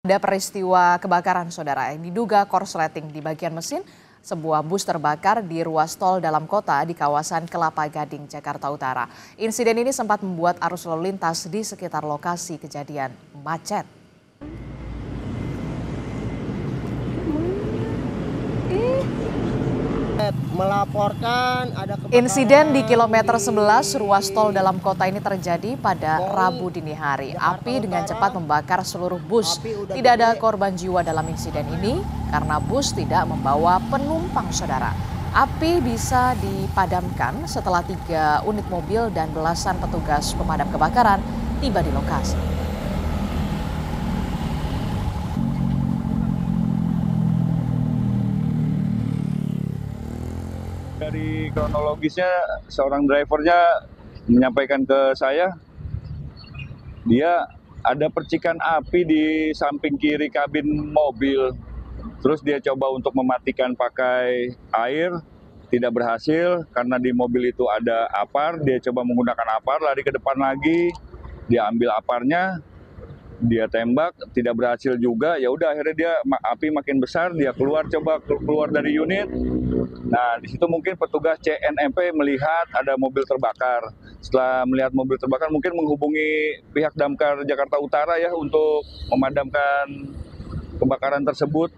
Ada peristiwa kebakaran saudara yang diduga korsleting di bagian mesin sebuah bus terbakar di ruas tol dalam kota di kawasan Kelapa Gading, Jakarta Utara. Insiden ini sempat membuat arus lalu lintas di sekitar lokasi kejadian macet. Melaporkan ada kebakaran. Insiden di kilometer 11 ruas tol dalam kota ini terjadi pada Rabu dini hari. Api dengan cepat membakar seluruh bus. Tidak ada korban jiwa dalam insiden ini karena bus tidak membawa penumpang saudara. Api bisa dipadamkan setelah 3 unit mobil dan belasan petugas pemadam kebakaran tiba di lokasi. Dari kronologisnya, seorang drivernya menyampaikan ke saya, dia ada percikan api di samping kiri kabin mobil. Terus dia coba untuk mematikan pakai air, tidak berhasil karena di mobil itu ada apar. Dia coba menggunakan apar, lari ke depan lagi, dia ambil aparnya, dia tembak, tidak berhasil juga. Ya udah, akhirnya dia api makin besar, dia coba keluar dari unit. Nah, di situ mungkin petugas CNMP melihat ada mobil terbakar. Setelah melihat mobil terbakar, mungkin menghubungi pihak Damkar Jakarta Utara ya untuk memadamkan kebakaran tersebut.